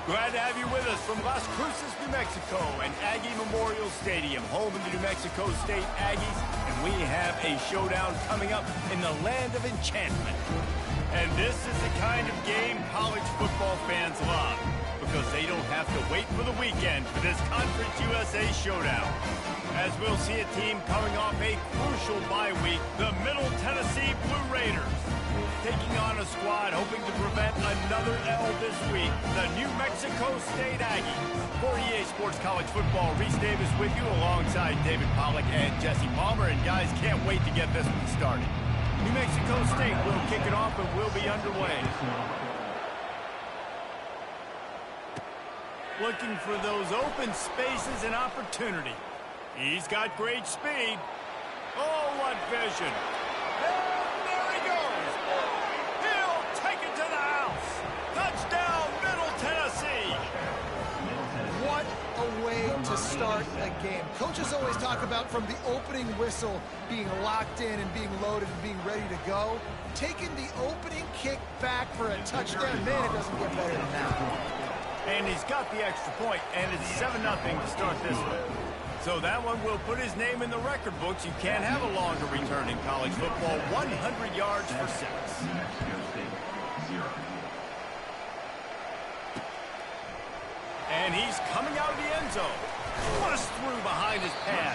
Glad to have you with us from Las Cruces, New Mexico, and Aggie Memorial Stadium, home of the New Mexico State Aggies, and we have a showdown coming up in the land of enchantment. And this is the kind of game college football fans love, because they don't have to wait for the weekend for this Conference USA showdown. As we'll see a team coming off a crucial bye week, the Middle Tennessee Blue Raiders, taking on a squad hoping to prevent another L this week, the New Mexico State Aggies. For EA Sports College Football, Reese Davis with you alongside David Pollack and Jesse Palmer. And guys, can't wait to get this one started. New Mexico State will kick it off and will be underway. Looking for those open spaces and opportunity. He's got great speed. Oh, what vision. And there he goes. He'll take it to the house. Touchdown, Middle Tennessee. What a way to start a game. Coaches always talk about from the opening whistle being locked in and being loaded and being ready to go. Taking the opening kick back for a touchdown. Man, it doesn't get better than that. And he's got the extra point, and it's 7-0 to start this one. So that one will put his name in the record books. You can't have a longer return in college football. 100 yards for 6. And he's coming out of the end zone. Thrust through behind his pad.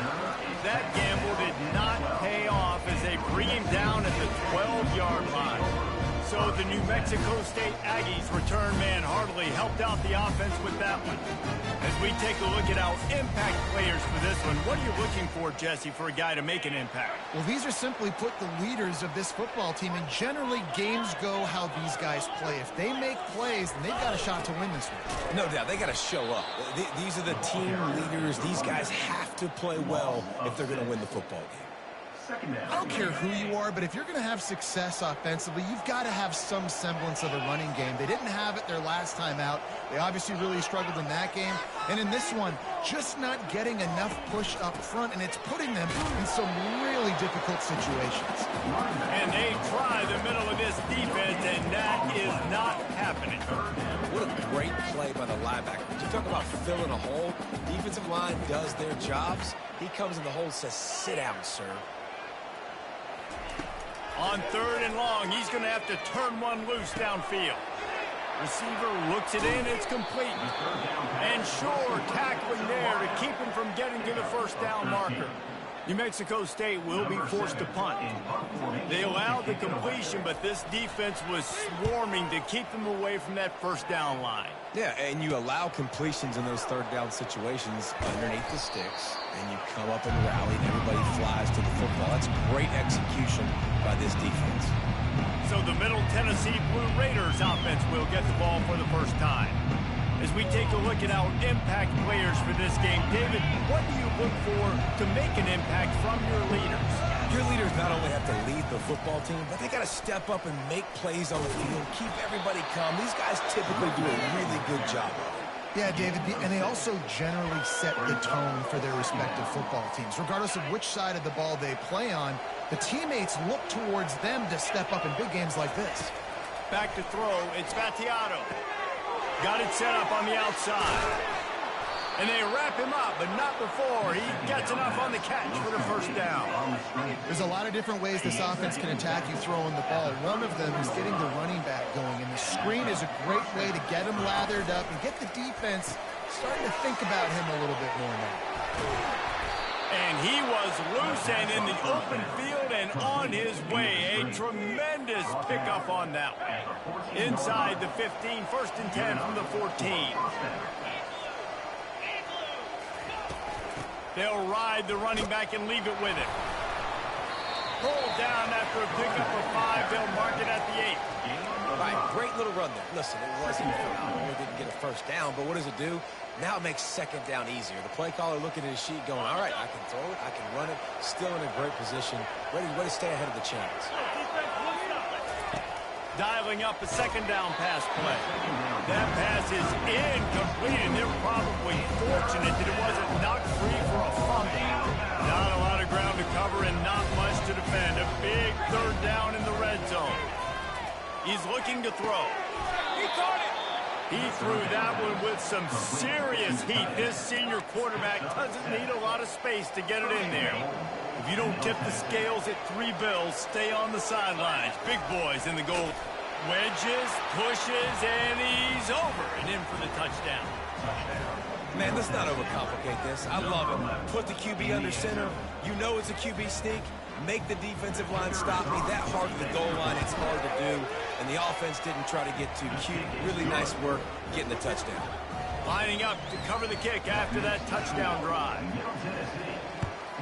That gamble did not pay off as they bring him down at the 12-yard line. So the New Mexico State Aggies return man Hartley helped out the offense with that one. As we take a look at our impact players for this one, what are you looking for, Jesse, for a guy to make an impact? Well, these are simply put the leaders of this football team, and generally games go how these guys play. If they make plays, then they've got a shot to win this one. No doubt, they got to show up. These are the team leaders. These guys have to play well if they're going to win the football game. I don't care who you are, but if you're going to have success offensively, you've got to have some semblance of a running game. They didn't have it their last time out. They obviously really struggled in that game. And in this one, just not getting enough push up front, and it's putting them in some really difficult situations. And they try the middle of this defense, and that is not happening. What a great play by the linebacker. You talk about filling a hole. Defensive line does their jobs. He comes in the hole and says, "Sit down, sir." On 3rd and long, he's going to have to turn one loose downfield. Receiver looks it in, it's complete. And sure, tackling there to keep him from getting to the first down marker. New Mexico State will be forced to punt. They allowed the completion, but this defense was swarming to keep them away from that first down line. Yeah, and you allow completions in those 3rd down situations underneath the sticks, and you come up and rally, and everybody flies to the football. That's great execution by this defense. So the Middle Tennessee Blue Raiders offense will get the ball for the first time. As we take a look at our impact players for this game, David, what do you look for to make an impact from your leaders? Your leaders not only have to lead the football team, but they got to step up and make plays on the field, keep everybody calm. These guys typically do a really good job of it. Yeah, David, and they also generally set the tone for their respective football teams. Regardless of which side of the ball they play on, the teammates look towards them to step up in big games like this. Back to throw, it's Vattiato. Got it set up on the outside. And they wrap him up, but not before he gets enough on the catch for the first down. There's a lot of different ways this offense can attack you throwing the ball. One of them is getting the running back going, and the screen is a great way to get him lathered up and get the defense starting to think about him a little bit more now. And he was loose and in the open field and on his way. A tremendous pickup on that one. Inside the 15, 1st and 10 from the 14. They'll ride the running back and leave it with it. Pulled down after a pickup of 5. They'll mark it at the 8. Right, great little run there. Listen, it wasn't phenomenal. Didn't get a first down, but what does it do? Now it makes 2nd down easier. The play caller looking at his sheet going, all right, I can throw it, I can run it, still in a great position, ready to stay ahead of the chains. Dialing up a 2nd down pass play. That pass is incomplete, and they're probably fortunate that it wasn't knocked free for a fumble. Not a lot of ground to cover and not much to defend. A big 3rd down in the red zone. He's looking to throw. He caught it. He threw that one with some serious heat. This senior quarterback doesn't need a lot of space to get it in there. If you don't tip the scales at 3 bills, stay on the sidelines. Big boys in the goal. Wedges, pushes, and he's over and in for the touchdown. Man, let's not overcomplicate this. I love it. Put the QB under center. You know it's a QB sneak. Make the defensive line stop me. That hard to the goal line, it's hard to do. And the offense didn't try to get too cute. Really nice work getting the touchdown. Lining up to cover the kick after that touchdown drive. Middle Tennessee,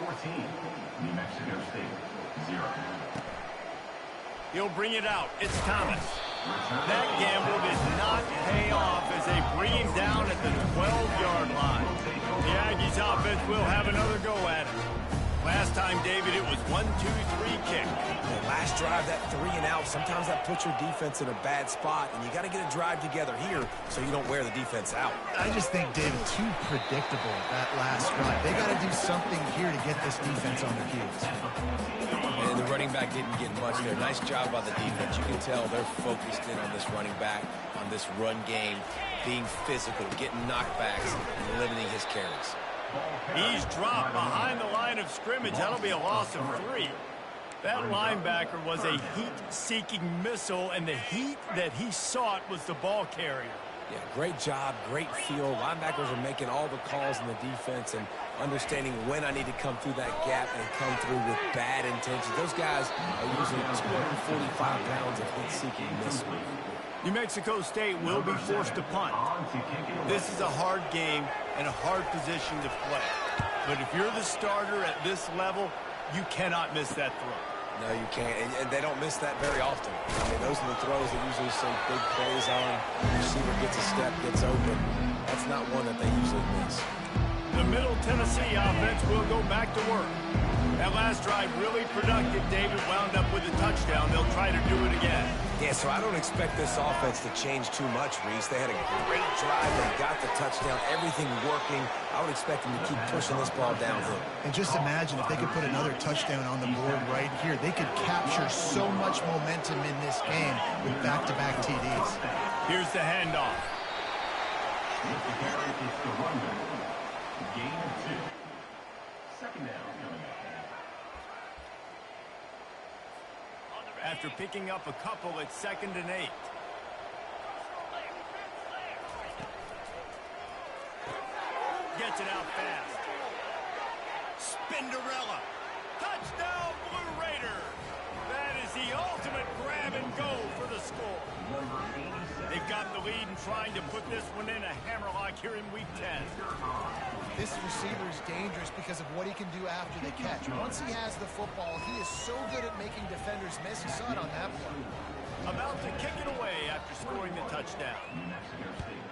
14. New Mexico State, 0. He'll bring it out. It's Thomas. That gamble did not pay off as they bring him down at the 12-yard line. The Aggies offense will have another go at it. Last time, David, it was 1-2-3 kick. The last drive, that 3 and out, sometimes that puts your defense in a bad spot, and you got to get a drive together here so you don't wear the defense out. I just think, David, too predictable, that last drive. They got to do something here to get this defense on their heels. And the running back didn't get much there. Nice job by the defense. You can tell they're focused in on this running back, on this run game, being physical, getting knockbacks, and limiting his carries. He's dropped behind the line of scrimmage. That'll be a loss of 3. That linebacker was a heat-seeking missile, and the heat that he sought was the ball carrier. Yeah, great job, great feel. Linebackers are making all the calls in the defense and understanding when I need to come through that gap and come through with bad intentions. Those guys are using 245 pounds of heat-seeking missile. New Mexico State will be forced to punt. This is a hard game and a hard position to play. But if you're the starter at this level, you cannot miss that throw. No, you can't, and they don't miss that very often. I mean, those are the throws that usually see big plays on. The receiver gets a step, gets open. That's not one that they usually miss. The Middle Tennessee offense will go back to work. That last drive really productive. David wound up with a touchdown. They'll try to do it again. Yeah, so I don't expect this offense to change too much, Reese. They had a great drive. They got the touchdown. Everything working. I would expect them to keep pushing this ball downhill. And just imagine if they could put another touchdown on the board right here. They could capture so much momentum in this game with back-to-back TDs. Here's the handoff. With the carry, it's the runner. Gain of 2. Second down coming up. After picking up a couple, it's 2nd and 8. Gets it out fast. Spinderella. Touchdown, Blue Raider. That is the ultimate grab and go for the score. They've got the lead and trying to put this one in a hammerlock here in Week 10. This receiver is dangerous because of what he can do after the catch. Once he has the football, he is so good at making defenders miss. You saw it on that play. About to kick it away after scoring the touchdown. New Mexico State,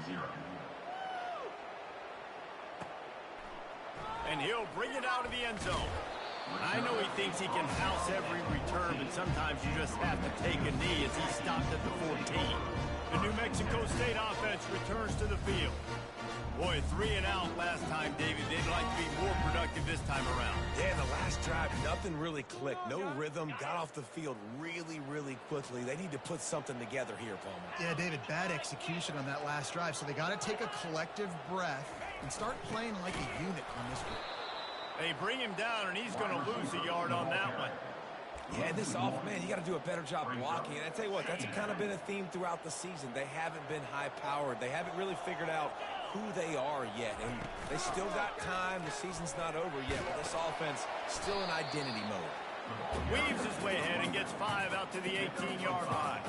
0. And he'll bring it out of the end zone. I know he thinks he can house every return, but sometimes you just have to take a knee as he stopped at the 14. The New Mexico State offense returns to the field. Boy, 3 and out last time, David. They'd like to be more productive this time around. Yeah, in the last drive, nothing really clicked. No rhythm. Got off the field really, really quickly. They need to put something together here, Palmer. Yeah, David, bad execution on that last drive. So they got to take a collective breath and start playing like a unit on this one. They bring him down, and he's going to lose a yard on that one. Yeah, this man, you got to do a better job blocking. And I tell you what, that's kind of been a theme throughout the season. They haven't been high-powered. They haven't really figured out who they are yet. And they still got time. The season's not over yet, but this offense still in identity mode. Weaves his way ahead and gets 5 out to the 18-yard line.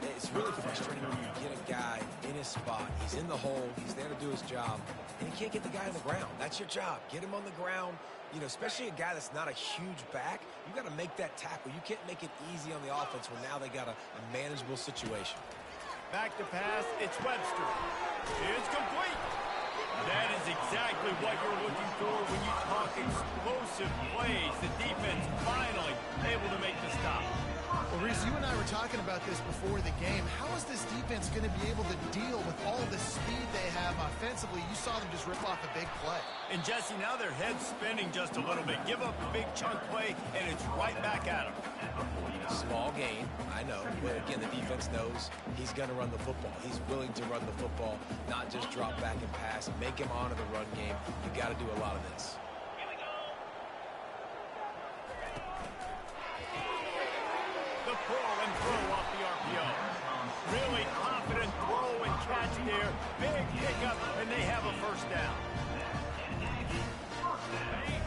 It's really frustrating when you get a guy in his spot. He's in the hole. He's there to do his job. And you can't get the guy on the ground. That's your job. Get him on the ground. You know, especially a guy that's not a huge back. You got to make that tackle. You can't make it easy on the offense when now they got a manageable situation. Back to pass. It's Webster. It's complete. That is exactly what you're looking for when you talk explosive plays. The defense finally able to make the stop. Well, Reese, Chris, you and I were talking about this before the game. How is this defense going to be able to deal with all the speed they have offensively? You saw them just rip off a big play. And Jesse, now their head's spinning just a little bit. Give up a big chunk play, and it's right back at them. Small gain, I know. But again, the defense knows he's going to run the football. He's willing to run the football, not just drop back and pass. Make him honor the run game. You got to do a lot of this. The pull and throw off the RPO. Really confident throw and catch there. Big pickup, and they have a first down.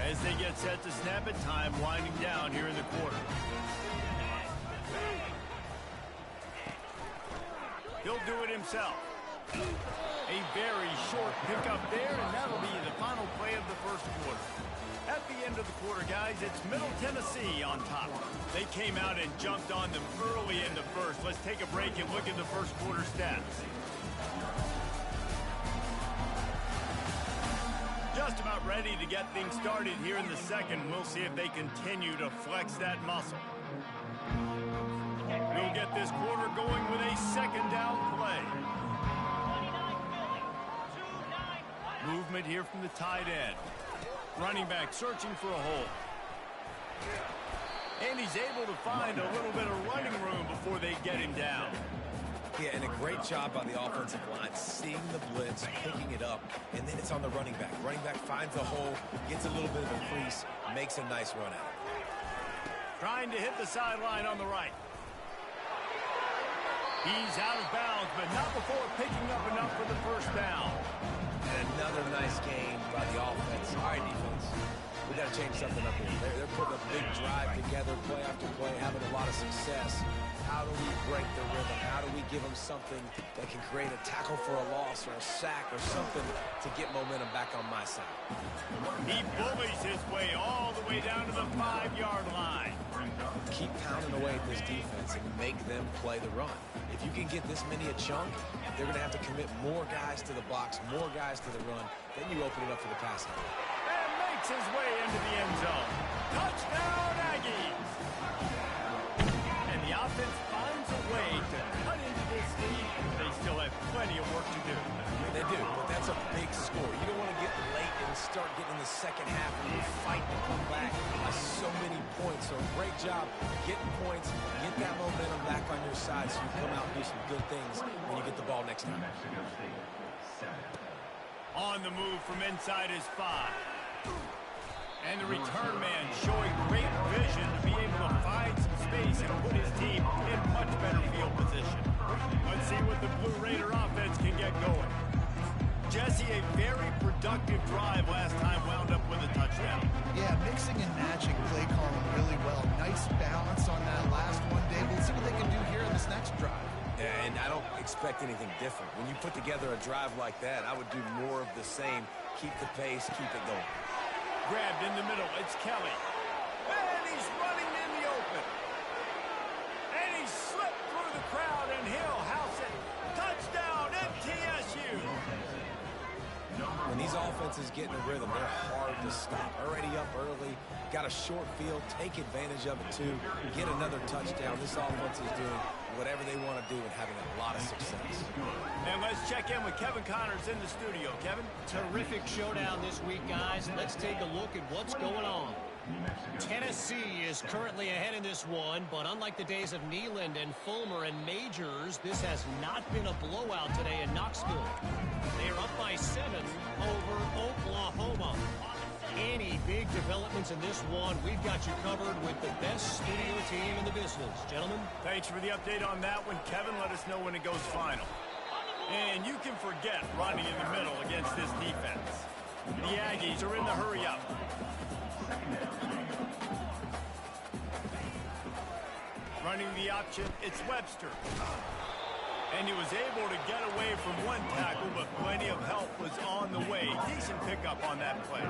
As they get set to snap it, time winding down here in the quarter. He'll do it himself. A very short pickup there, and that'll be the final play of the first quarter. At the end of the quarter, guys, it's Middle Tennessee on top. They came out and jumped on them early in the first. Let's take a break and look at the first quarter stats. Just about ready to get things started here in the second. We'll see if they continue to flex that muscle. We'll get this quarter going with a second down play. Movement here from the tight end. Running back searching for a hole. And he's able to find a little bit of running room before they get him down. Yeah, and a great job by the offensive line, seeing the blitz, picking it up, and then it's on the running back. Running back finds a hole, gets a little bit of a crease, makes a nice run out. Trying to hit the sideline on the right. He's out of bounds, but not before picking up enough for the first down. And another nice game by the offense. All right, defense. We got to change something up here. They're putting a big drive together, play after play, having a lot of success. How do we break the rhythm? How do we give them something that can create a tackle for a loss or a sack or something to get momentum back on my side? He bullies his way all the way down to the 5-yard line. Keep pounding away at this defense and make them play the run. If you can get this many a chunk, they're going to have to commit more guys to the box, more guys to the run. Then you open it up for the passing. And makes his way into the end zone. Touchdown, Aggies! And the offense finds a way to cut into this lead. They still have plenty of work to do. They do, but that's a big score. You don't want to get late and start getting in the second half and you fight to come back by so many points. So great job getting points, get that momentum back on your side so you come out and do some good things when you get the ball next time. On the move from inside his 5. And the return man showing great vision to be able to find some space and put his team in much better field position. Let's see what the Blue Raider offense can get going. Jesse, a very productive drive last time wound up with a touchdown. Yeah, mixing and matching play calling really well. Nice balance on that last one, Dave. We'll see what they can do here in this next drive. And I don't expect anything different. When you put together a drive like that, I would do more of the same. Keep the pace, keep it going. Grabbed in the middle, it's Kelly. And he's running in the open. And he slipped through the crowd, and he'll house it. Touchdown, MTSU. When these offenses get in a rhythm, they're hard to stop. Already up early, got a short field, take advantage of it too, get another touchdown. This offense is doing whatever they want to do and having a lot of success. And let's check in with Kevin Connors in the studio. Kevin? Terrific showdown this week, guys. Let's take a look at what's going on. Tennessee is currently ahead in this one, but unlike the days of Neyland and Fulmer and Majors, this has not been a blowout today in Knoxville. They are up by 7 over Oklahoma. Any big developments in this one, we've got you covered with the best studio team in the business. Gentlemen? Thanks for the update on that one, Kevin. Let us know when it goes final. And you can forget running in the middle against this defense. The Aggies are in the hurry-up. Running the option, it's Webster. And he was able to get away from one tackle, but plenty of help was on the way. Decent pickup on that play.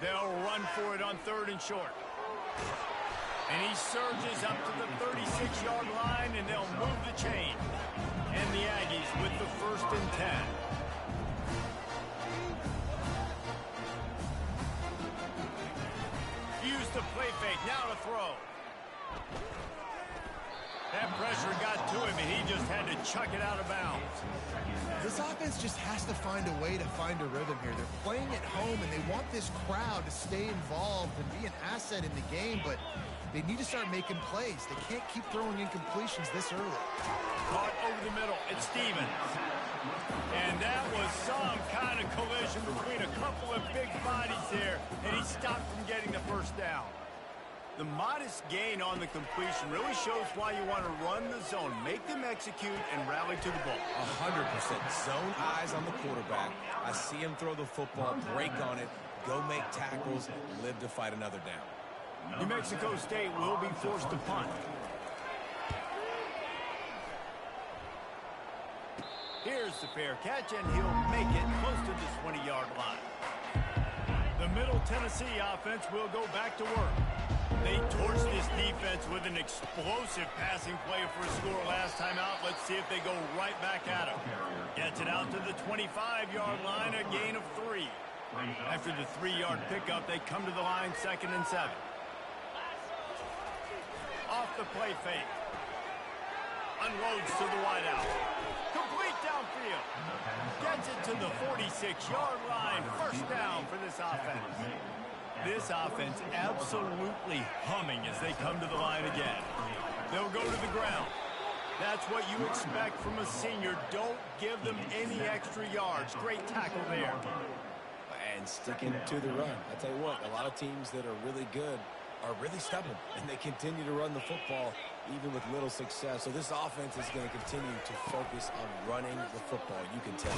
They'll run for it on 3rd and short. And he surges up to the 36-yard line, and they'll move the chain. And the Aggies with the 1st and 10. pressure got to him, and he just had to chuck it out of bounds. This offense just has to find a way to find a rhythm here. They're playing at home, and they want this crowd to stay involved and be an asset in the game, but they need to start making plays. They can't keep throwing incompletions this early. Caught over the middle. It's Stevens. And that was some kind of collision between a couple of big bodies there, and he stopped from getting the first down. The modest gain on the completion really shows why you want to run the zone, make them execute, and rally to the ball. 100%. Zone eyes on the quarterback. I see him throw the football, break on it, go make tackles, live to fight another down. New Mexico State will be forced to punt. Here's the fair catch, and he'll make it close to the 20-yard line. The Middle Tennessee offense will go back to work. They torched this defense with an explosive passing play for a score last time out. Let's see if they go right back at him. Gets it out to the 25-yard line, a gain of 3. After the 3-yard pickup, they come to the line 2nd and 7. Off the play fake. Unloads to the wideout. Complete downfield. Gets it to the 46-yard line. First down for this offense. This offense absolutely humming as they come to the line again. They'll go to the ground. That's what you expect from a senior. Don't give them any extra yards. Great tackle there. And sticking to the run. I tell you what, a lot of teams that are really good are really stubborn, and they continue to run the football even with little success. So this offense is going to continue to focus on running the football. You can tell.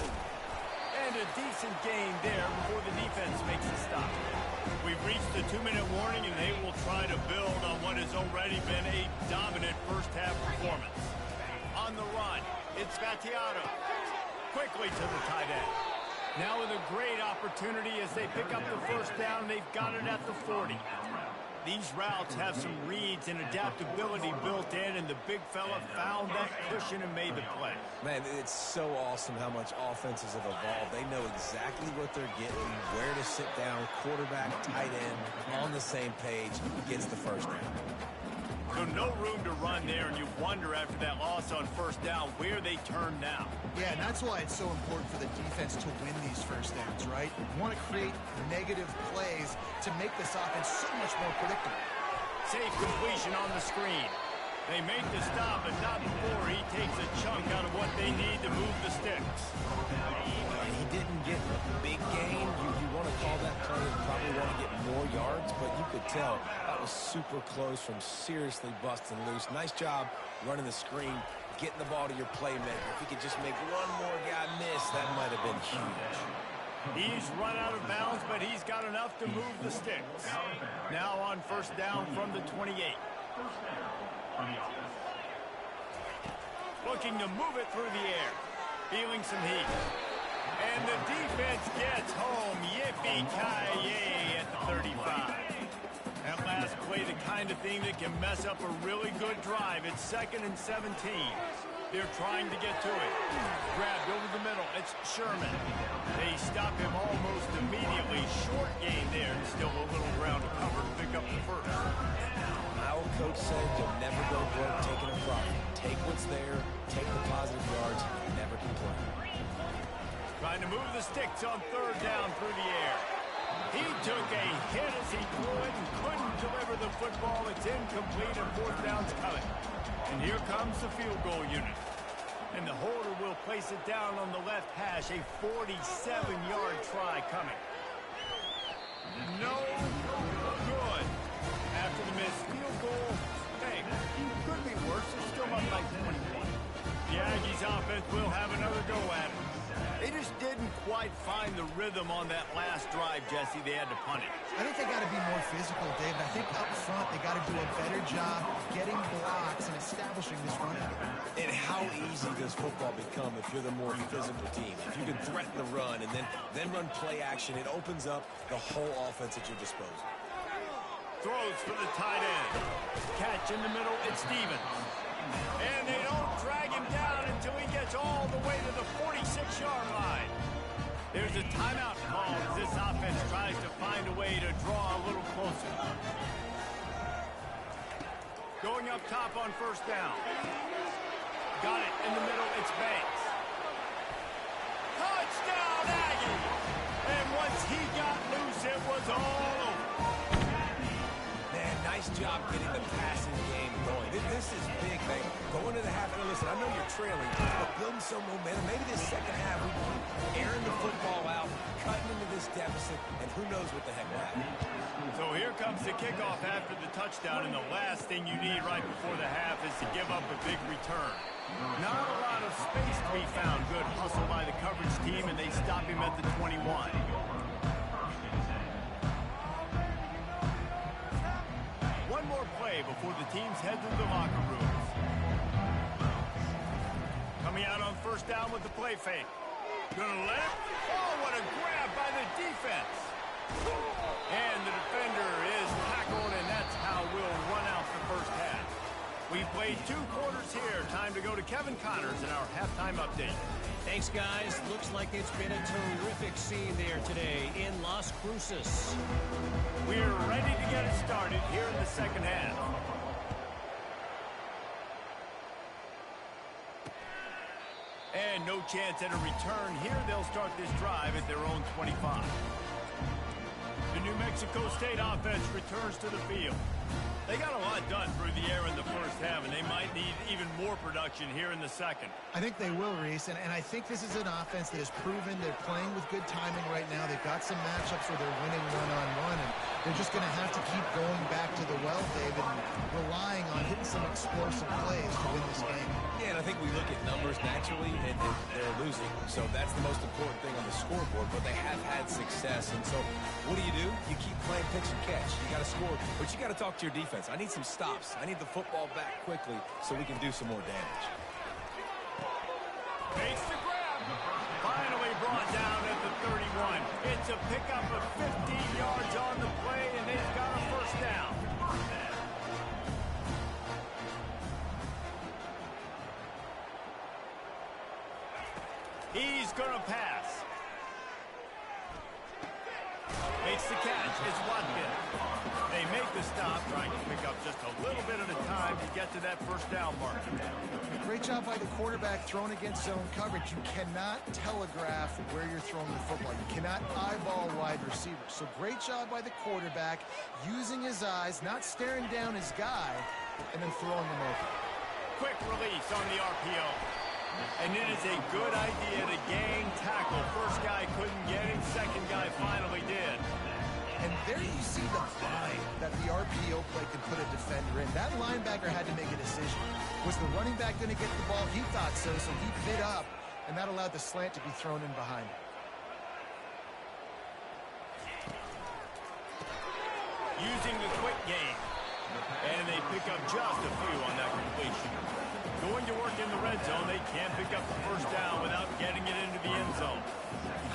And a decent gain there before the defense makes a stop. We've reached the 2-minute warning, and they will try to build on what has already been a dominant first-half performance. On the run, it's Vattiato. Quickly to the tight end. Now with a great opportunity as they pick up the first down, they've got it at the 40. These routes have some reads and adaptability built in, and the big fella found that cushion and made the play. Man, it's so awesome how much offenses have evolved. They know exactly what they're getting, where to sit down, quarterback, tight end, on the same page, gets the first down. So no room to run there, and you wonder after that loss on first down where they turn now. Yeah, and that's why it's so important for the defense to win these first downs, right? You want to create negative plays to make this offense so much more predictable. Safe completion on the screen. They make the stop, but not before he takes a chunk out of what they need to move the sticks. He didn't get a big gain. You want to call that play and probably want to get more yards, but you could tell that was super close from seriously busting loose. Nice job running the screen, getting the ball to your playmaker. If he could just make one more guy miss, that might have been huge. He's run out of bounds, but he's got enough to move the sticks. Now on first down from the 28. Looking to move it through the air. Feeling some heat. And the defense gets home. Yippee-ki-yay at the 35. That last play, the kind of thing that can mess up a really good drive. It's 2nd and 17. They're trying to get to it. Grabbed over the middle. It's Sherman. They stop him almost immediately. Short gain there. And still a little ground to cover to pick up the first. My old coach said you'll never go broke taking a profit. Take what's there, take the positive yards, never complain. Trying to move the sticks on third down through the air. He took a hit as he threw it and couldn't deliver the football. It's incomplete and fourth down's coming. And here comes the field goal unit. And the holder will place it down on the left hash. A 47-yard try coming. No good. After the missed field goal, hey, could be worse. It's still up by 21. The Aggies offense will have another go at it. They just didn't quite find the rhythm on that last drive, Jesse. They had to punt it. I think they got to be more physical, David. I think up front they got to do a better job getting blocks and establishing this running game. And how easy does football become if you're the more physical team? If you can threaten the run and then run play action, it opens up the whole offense at your disposal. Throws for the tight end. Catch in the middle, it's Stevens. And they don't drag him down until he gets all the way to the 46-yard line. There's a timeout called as this offense tries to find a way to draw a little closer. Going up top on first down. Got it in the middle. It's Banks. Touchdown, Aggie! And once he got loose, it was all over. Man, nice job getting the passing game going. This is big, man. Going to the half. And listen, I know you're trailing, but building some momentum. Maybe this second half, we can airing the football out, cutting into this deficit, and who knows what the heck will happen. So here comes the kickoff after the touchdown, and the last thing you need right before the half is to give up a big return. Not a lot of space to be found. Good hustle by the coverage team, and they stop him at the 21. One more play before the teams head to the locker rooms. Coming out on first down with the play fake. Gonna let it. Oh, what a grab by the defense. And the defender is tackled, and that's how we'll run out the first half. We've played 2 quarters here. Time to go to Kevin Connors in our halftime update. Thanks, guys. Looks like it's been a terrific scene there today in Las Cruces. We're ready to get it started here in the second half. And no chance at a return here. They'll start this drive at their own 25. The New Mexico State offense returns to the field. They got a lot done through the air in the first half, and they might need even more production here in the second. I think they will, Reese, and I think this is an offense that has proven they're playing with good timing right now. They've got some matchups where they're winning one-on-one, and they're just going to have to keep going back to the well, David, and relying on hitting some explosive plays to win this game. Yeah, and I think we look at numbers naturally, and they're losing. So that's the most important thing on the scoreboard, but they have had success. And so what do? You keep playing pitch and catch. You got to score, but you got to talk to your defense. I need some stops. I need the football back quickly so we can do some more damage. Makes the grab. Finally brought down at the 31. It's a pickup of 15 yards on the play, and they've got a first down. He's going to pass. Makes the catch. It's Watkins. They make the stop, trying to pick up just a little bit at a time to get to that first down mark. Great job by the quarterback throwing against zone coverage. You cannot telegraph where you're throwing the football. You cannot eyeball wide receivers. So great job by the quarterback using his eyes, not staring down his guy, and then throwing him open. Quick release on the RPO. And it is a good idea to gang tackle. First guy couldn't get him. Second guy finally did. And there you see the bind that the RPO play can put a defender in. That linebacker had to make a decision. Was the running back going to get the ball? He thought so, so he bit up, and that allowed the slant to be thrown in behind him. Using the quick game. And they pick up just a few on that completion. Going to work in the red zone, they can't pick up the first down without getting it into the end zone.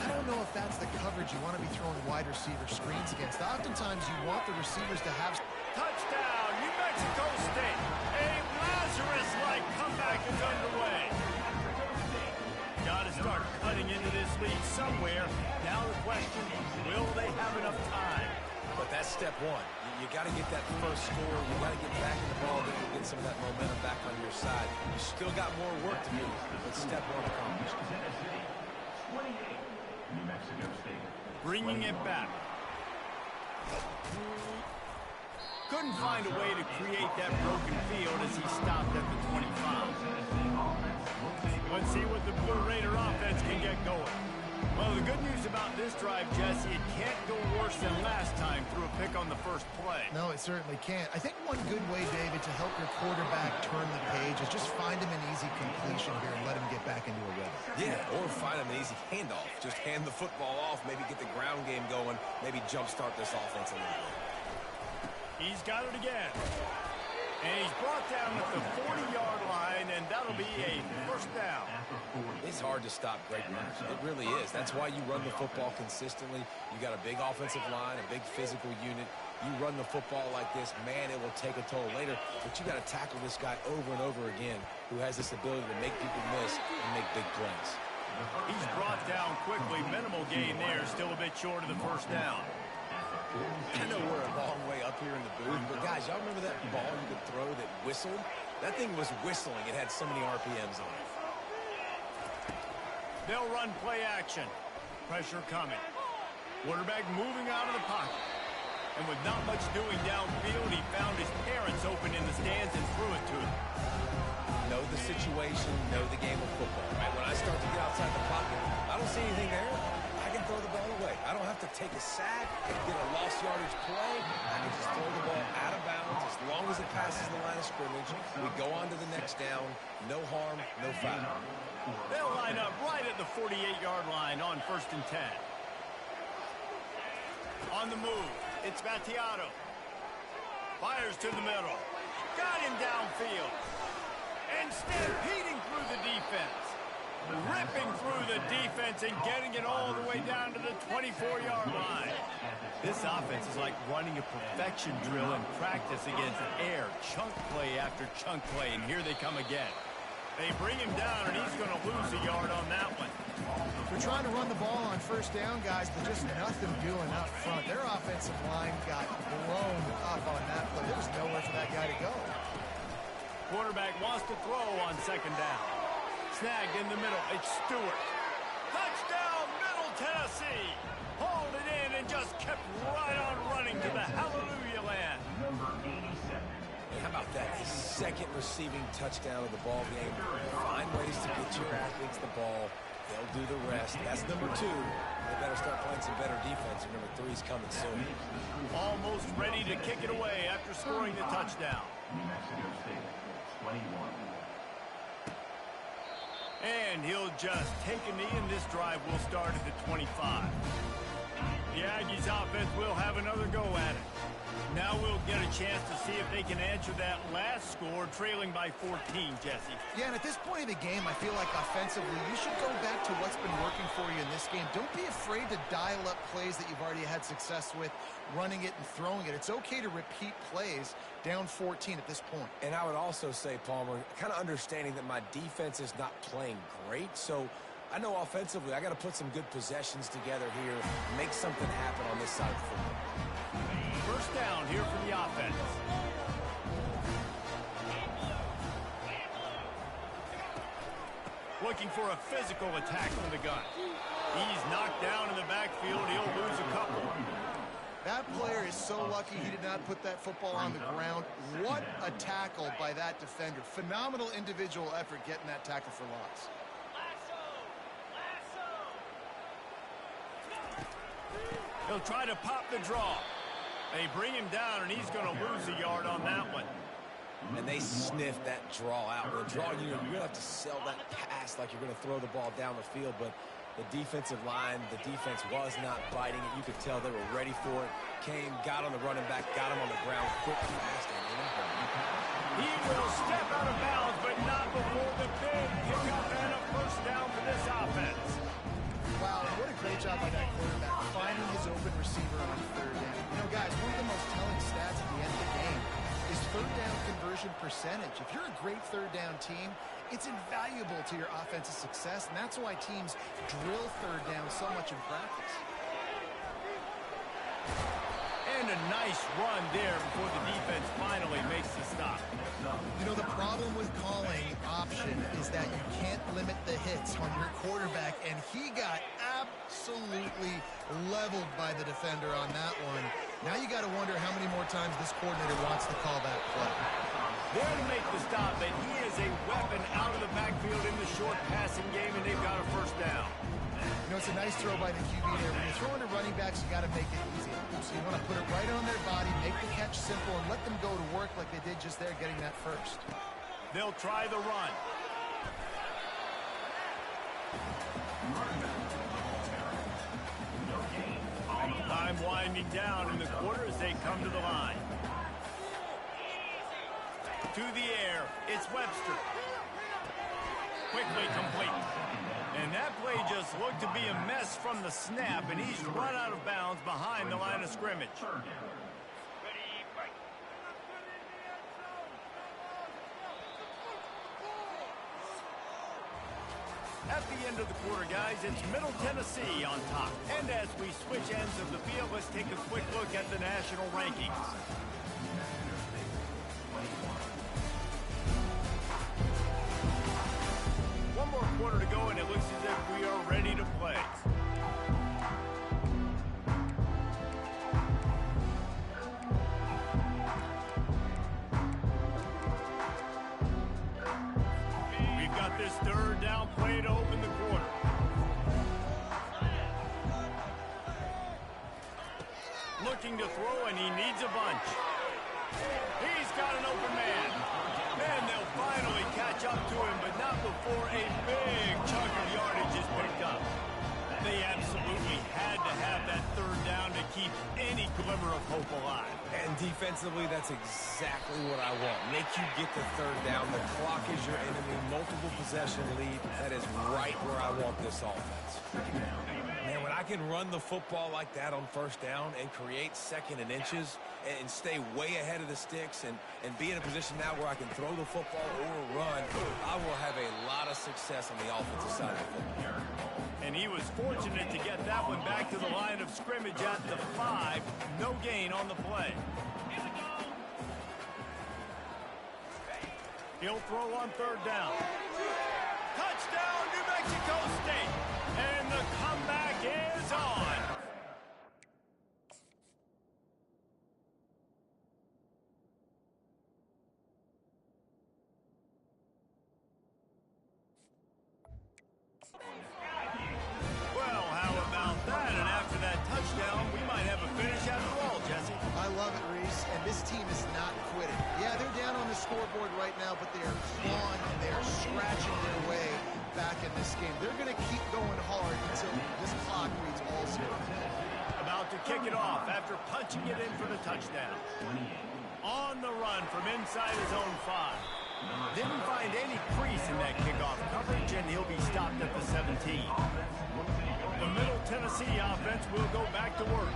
I don't know if that's the coverage you want to be throwing wide receiver screens against. Oftentimes you want the receivers to have... Touchdown, New Mexico State. A Lazarus-like comeback is underway. Got to start cutting into this lead somewhere. Now the question, will they have enough time? But that's step one. You got to get that first score. You got to get back in the ball. Then you'll get some of that momentum back on your side. You still got more work to do, but step one accomplished. 28, New Mexico State. Bringing it back. Couldn't find a way to create that broken field as he stopped at the 25. Let's see what the Blue Raider offense can get going. Well, the good news about this drive, Jesse, it can't go worse than last time through a pick on the first play. No, it certainly can't. I think one good way, David, to help your quarterback turn the page is just find him an easy completion here and let him get back into a rhythm. Yeah, or find him an easy handoff. Just hand the football off, maybe get the ground game going, maybe jumpstart this offense a little bit. He's got it again. And he's brought down at the 40-yard line, and that'll be a first down. It's hard to stop great runners. It really is. That's why you run the football consistently. You got a big offensive line, a big physical unit. You run the football like this, man, it will take a toll later. But you got to tackle this guy over and over again who has this ability to make people miss and make big plays. He's brought down quickly. Minimal gain there, still a bit short of the first down. I know we're a long way up here in the booth, but guys, y'all remember that ball you could throw that whistled? That thing was whistling. It had so many RPMs on it. They'll run play action. Pressure coming. Quarterback moving out of the pocket. And with not much doing downfield, he found his parents open in the stands and threw it to them. Know the situation, know the game of football, right? When I start to get outside the pocket, I don't see anything there. I can throw the ball away. I don't have to take a sack, get a lost yardage play. I can just throw the ball out of bounds as long as it passes the line of scrimmage. We go on to the next down. No harm, no foul. They'll line up right at the 48-yard line on 1st and 10. On the move, it's Battiato. Fires to the middle. Got him downfield. And stampeding through the defense. Ripping through the defense and getting it all the way down to the 24-yard line. This offense is like running a perfection drill in practice against air. Chunk play after chunk play, and here they come again. They bring him down, and he's going to lose a yard on that one. They're trying to run the ball on 1st down, guys, but just nothing doing up front. Their offensive line got blown up on that play. There was nowhere for that guy to go. Quarterback wants to throw on 2nd down. Snagged in the middle. It's Stewart. Touchdown, Middle Tennessee. Hauled it in and just kept right on running to the hallelujah land. Number 87. How about that? His 2nd receiving touchdown of the ball game. Find ways to get your athletes the ball. They'll do the rest. That's number 2. They better start playing some better defense. Number 3's coming soon. Almost ready to kick it away after scoring the touchdown. New Mexico State, 21. And he'll just take a knee, and this drive will start at the 25. The Aggies offense will have another go at it. Now we'll get a chance to see if they can answer that last score, trailing by 14, Jesse. Yeah, and at this point of the game, I feel like offensively, you should go back to what's been working for you in this game. Don't be afraid to dial up plays that you've already had success with, running it and throwing it. It's okay to repeat plays down 14 at this point. And I would also say, Palmer, kind of understanding that my defense is not playing great, so I know offensively I got to put some good possessions together here, make something happen on this side of the football. 1st down here for the offense. Looking for a physical attack from the gun. He's knocked down in the backfield. He'll lose a couple. That player is so lucky he did not put that football on the ground. What a tackle by that defender. Phenomenal individual effort getting that tackle for loss. He'll try to pop the draw. They bring him down, and he's going to lose a yard on that one. And they sniff that draw out. The draw, you're going to have to sell that pass like you're going to throw the ball down the field, but the defensive line, the defense was not biting it. You could tell they were ready for it. Came, got on the running back, got him on the ground quick, fast, and in him. He will step out of bounds, but not before the big pickup and a 1st down for this offense. Wow, what a great job by that quarterback, finding his open receiver on 3rd down. You know, guys, one of the most telling stats at the end of the game is 3rd down conversion percentage. If you're a great 3rd down team, it's invaluable to your offensive success, and that's why teams drill 3rd down so much in practice. And a nice run there before the defense finally makes the stop. You know, the problem with calling option is that you can't limit the hits on your quarterback, and he got absolutely leveled by the defender on that one. Now you got to wonder how many more times this coordinator wants to call that play. There to make the stop, and he is a weapon out of the backfield in the short passing game, and they've got a 1st down. You know, it's a nice throw by the QB there. When you're throwing to running backs, you got to make it easy. So you want to put it right on their body, make the catch simple, and let them go to work like they did just there, getting that 1st. They'll try the run. Time winding down in the quarter as they come to the line. To the air, it's Webster. Quickly complete. And that play just looked to be a mess from the snap, and he's run out of bounds behind the line of scrimmage. At the end of the quarter, guys, it's Middle Tennessee on top. And as we switch ends of the field, let's take a quick look at the national rankings. voices as we are ready to play. We've got this third down play to open the quarter. Looking to throw, and he needs a bunch. He's got an open man. And they'll finally catch up to him, but not before a big chunk of yardage is picked up. They absolutely had to have that third down to keep any glimmer of hope alive. And defensively, that's exactly what I want. Make you get the third down. The clock is your enemy. Multiple possession lead. That is right where I want this offense. Man, when I can run the football like that on first down and create second and inches and stay way ahead of the sticks and be in a position now where I can throw the football or run, I will have a lot of success on the offensive side of the football. And he was fortunate to get that one back to the line of scrimmage at the 5. No gain on the play. He'll throw on third down. Touchdown, New Mexico State. And the comeback is on. Well, how about that? And after that touchdown, we might have a finish after all, Jesse. I love it, Reese, and this team is not quitting. Yeah, they're down on the scoreboard right now, but they are clawing and they are scratching their way back in this game. They're going to keep going hard until this clock reads all zero. About to kick it off after punching it in for the touchdown. On the run from inside his own 5. Didn't find any crease in that kickoff coverage, and he'll be stopped at the 17. The Middle Tennessee offense will go back to work.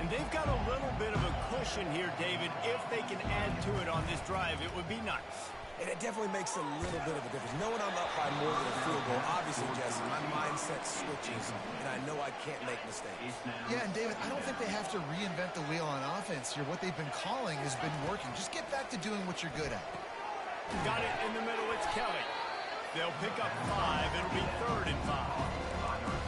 And they've got a little bit of a cushion here, David. If they can add to it on this drive, it would be nice. And it definitely makes a little bit of a difference. Knowing I'm up by more than a field goal, obviously, Jesse, my mindset switches, and I know I can't make mistakes. Yeah, and David, I don't think they have to reinvent the wheel on offense here. What they've been calling has been working. Just get back to doing what you're good at. Got it in the middle. It's Kelly. They'll pick up 5. It'll be 3rd and 5.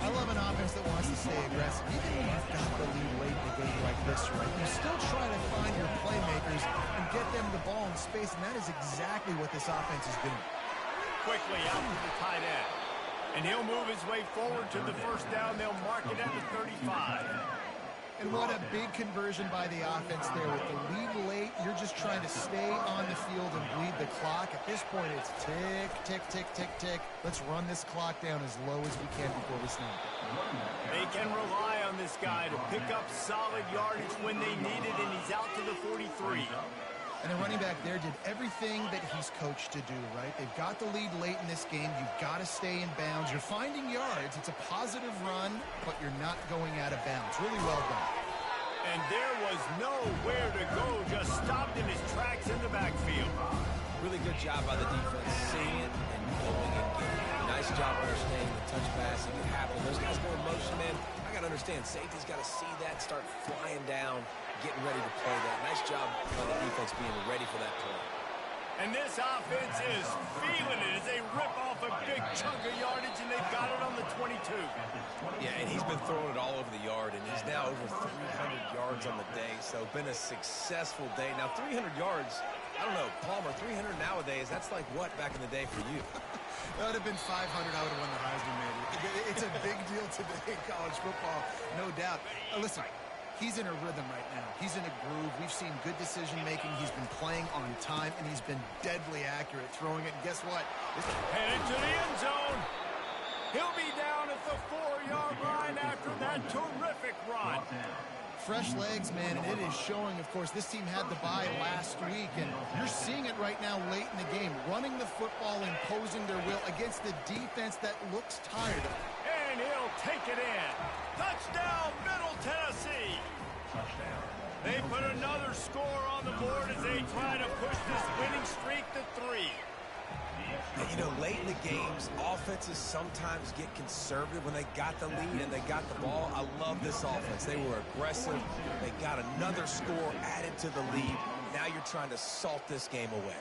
I love an offense that wants to stay aggressive. Even when you've got the lead late in the game like this, right? You still try to find your playmakers and get them the ball in space, and that is exactly what this offense is doing. Quickly out to the tight end. And he'll move his way forward to the first down. They'll mark it at the 35. And what a big conversion by the offense there. With the lead late, you're just trying to stay on the field and bleed the clock. At this point, it's tick, tick, tick, tick, tick. Let's run this clock down as low as we can before we snap. They can rely on this guy to pick up solid yardage when they need it, and he's out to the 43. And the running back there did everything that he's coached to do, right? They've got the lead late in this game. You've got to stay in bounds. You're finding yards. It's a positive run, but you're not going out of bounds. Really well done. And there was nowhere to go, just stopped in his tracks in the backfield. Really good job by the defense, seeing it and going and getting it. Nice job understanding the touch pass. It can happen. Those guys go in motion, man. I got to understand, safety's got to see that, start flying down, getting ready to play that. Nice job by the defense being ready for that play. And this offense is feeling it as they rip off a big chunk of yardage, and they've got it on the 22. Yeah, and he's been throwing it all over the yard, and he's now over 300 yards on the day, so been a successful day. Now, 300 yards, I don't know, Palmer, 300 nowadays, that's like what back in the day for you? That would have been 500. I would have won the Heisman, maybe. It's a big deal today in college football, no doubt. Listen, he's in a rhythm right now. He's in a groove. We've seen good decision-making. He's been playing on time, and he's been deadly accurate throwing it. And guess what? Headed to the end zone. He'll be down at the 4-yard line after that terrific run. Fresh legs, man, and it is showing, of course. This team had the bye last week, and you're seeing it right now late in the game. Running the football, imposing their will against the defense that looks tired. And he'll take it in. Touchdown, Middle Tennessee. They put another score on the board as they try to push this winning streak to 3. And, you know, late in the games, offenses sometimes get conservative when they got the lead and they got the ball. I love this offense. They were aggressive. They got another score added to the lead. Now you're trying to salt this game away.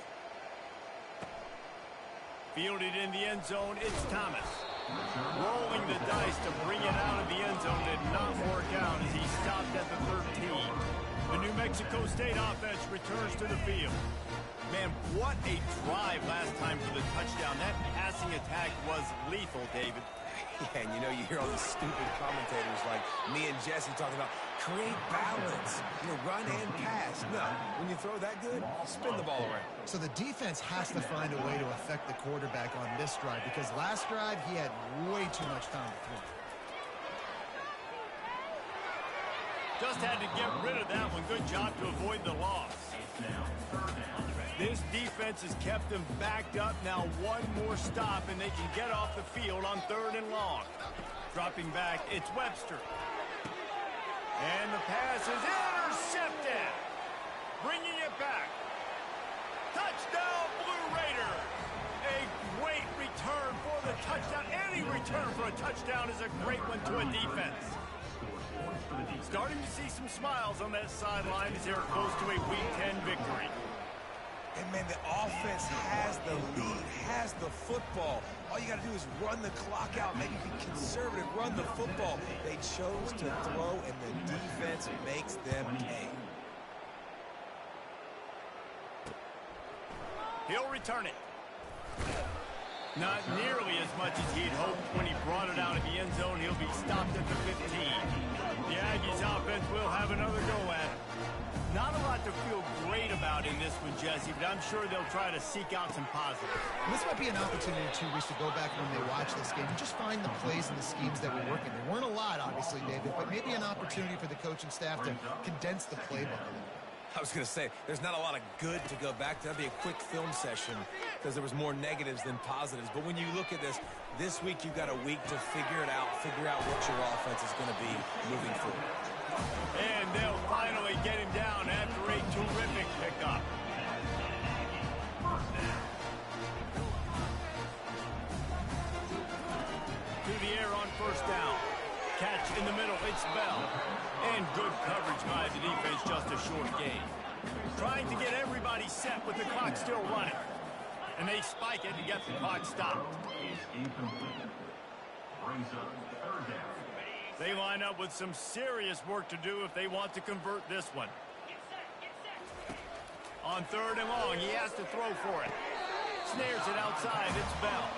Fielded in the end zone, it's Thomas. Rolling the dice to bring it out of the end zone did not work out as he stopped at the 13. The New Mexico State offense returns to the field. Man, what a drive last time for the touchdown. That passing attack was lethal, David. Yeah, and you know, you hear all these stupid commentators like me and Jesse talking about create balance, run and pass. No, when you throw that good, spin the ball around. So the defense has to find a way to affect the quarterback on this drive because last drive he had way too much time to throw. Just had to get rid of that one. Good job to avoid the loss. This defense has kept them backed up. Now one more stop, and they can get off the field on 3rd and long. Dropping back, it's Webster. And the pass is intercepted. Bringing it back. Touchdown, Blue Raider. A great return for the touchdown. Any return for a touchdown is a great one to a defense. Starting to see some smiles on that sideline as they're close to a Week 10 victory. And, man, the offense has the lead, has the football. All you got to do is run the clock out, maybe be conservative, run the football. They chose to throw, and the defense makes them pay. He'll return it. Not nearly as much as he'd hoped when he brought it out of the end zone. He'll be stopped at the 15. The Aggies offense will have another go at it. Not a lot to feel great about in this one, Jesse, but I'm sure they'll try to seek out some positives. And this might be an opportunity, too, Reese, to go back when they watch this game and just find the plays and the schemes that were working. There weren't a lot, obviously, David, but maybe an opportunity for the coaching staff to condense the playbook a little. I was going to say, there's not a lot of good to go back to. That'd be a quick film session because there was more negatives than positives. But when you look at this week you've got a week to figure it out, figure out what your offense is going to be moving forward. And they'll finally get him down after a terrific pickup. To the air on 1st down. Catch in the middle, it's Bell. And good coverage by the defense, just a short gain. Trying to get everybody set with the clock still running. And they spike it to get the clock stopped. Brings up 3rd down. They line up with some serious work to do if they want to convert this one. On 3rd and long, he has to throw for it. Snares it outside, it's Bell.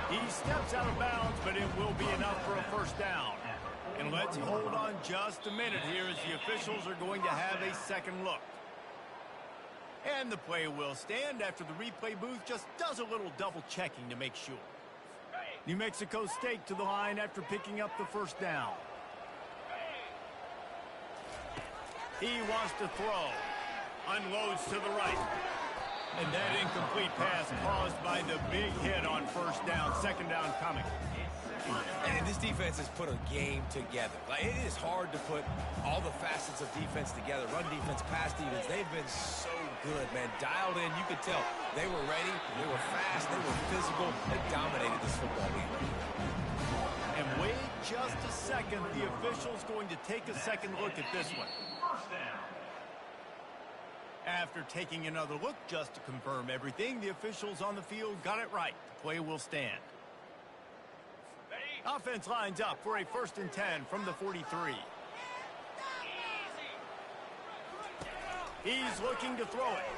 He steps out of bounds, but it will be enough for a 1st down. And let's hold on just a minute here as the officials are going to have a second look. And the play will stand after the replay booth just does a little double checking to make sure. New Mexico State to the line after picking up the 1st down. He wants to throw. Unloads to the right. And that incomplete pass caused by the big hit on 1st down. 2nd down coming. And this defense has put a game together. Like, it is hard to put all the facets of defense together. Run defense, pass defense. They've been so good, man. Dialed in. You could tell they were ready. They were fast. They were physical. They dominated this football game. And wait just a second. The official's going to take a second look at this one. After taking another look just to confirm everything, the officials on the field got it right. The play will stand. Offense lines up for a 1st and 10 from the 43. He's looking to throw it.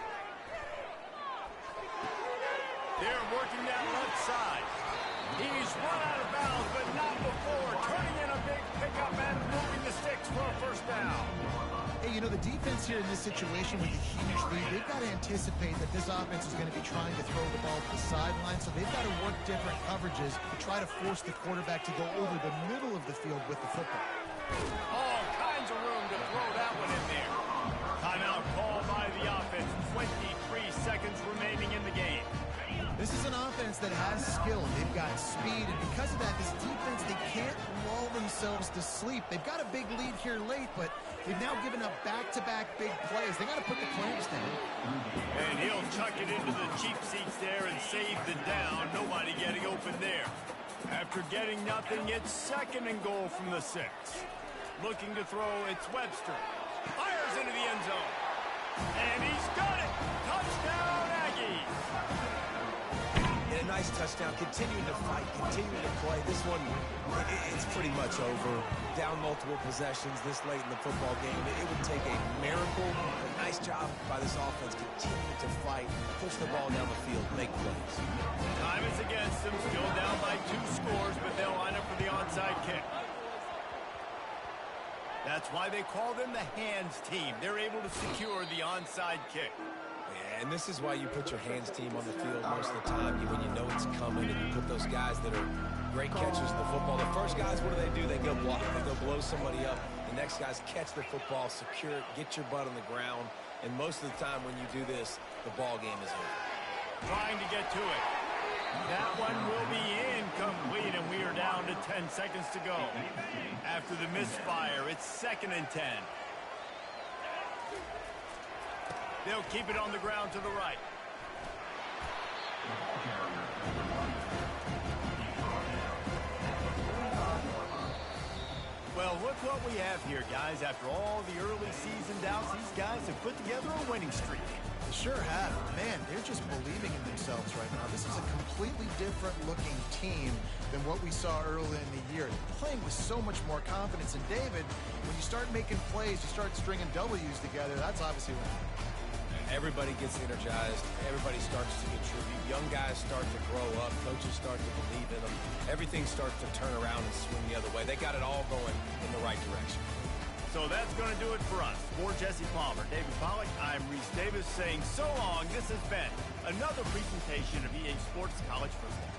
They're working that left side. He's run out of bounds, but not before. Turning in a big pickup and moving the sticks for a 1st down. Hey, the defense here in this situation with a huge lead, they've got to anticipate that this offense is going to be trying to throw the ball to the sideline, so they've got to work different coverages to try to force the quarterback to go over the middle of the field with the football. All kinds of room to throw that one in there. Timeout called by the offense. 23 seconds remaining in the game. This is an offense that has skill. They've got speed, and because of that, this defense, they can't lull themselves to sleep. They've got a big lead here late, but they've now given up back-to-back big plays. They got to put the clamps down. And he'll chuck it into the cheap seats there and save the down. Nobody getting open there. After getting nothing, it's 2nd and goal from the 6. Looking to throw, it's Webster. Fires into the end zone. And he's got it. Touchdown, Aggies. And nice touchdown, continuing to fight, continuing to play. This one, it's pretty much over. Down multiple possessions this late in the football game. It would take a miracle, but nice job by this offense, continuing to fight, push the ball down the field, make plays. Time is against them, still down by 2 scores, but they'll line up for the onside kick. That's why they call them the hands team. They're able to secure the onside kick. Yeah, and this is why you put your hands team on the field most of the time when you know it's coming, and you put those guys that are great catchers of the football. The first guys, what do? They go block. They go blow somebody up. The next guys catch the football, secure it, get your butt on the ground. And most of the time when you do this, the ball game is over. Trying to get to it. That one will be incomplete, and we are down to 10 seconds to go. After the misfire, it's 2nd and 10. They'll keep it on the ground to the right. Well, look what we have here, guys. After all the early season doubts, these guys have put together a winning streak. Sure have. Man, they're just believing in themselves right now. This is a completely different looking team than what we saw early in the year. They're playing with so much more confidence. And David, when you start making plays, you start stringing W's together, that's obviously what everybody gets energized. Everybody starts to contribute. Young guys start to grow up. Coaches start to believe in them. Everything starts to turn around and swing the other way. They got it all going in the right direction. So that's going to do it for us. For Jesse Palmer, David Pollack, I'm Reese Davis saying so long. This has been another presentation of EA Sports College Football.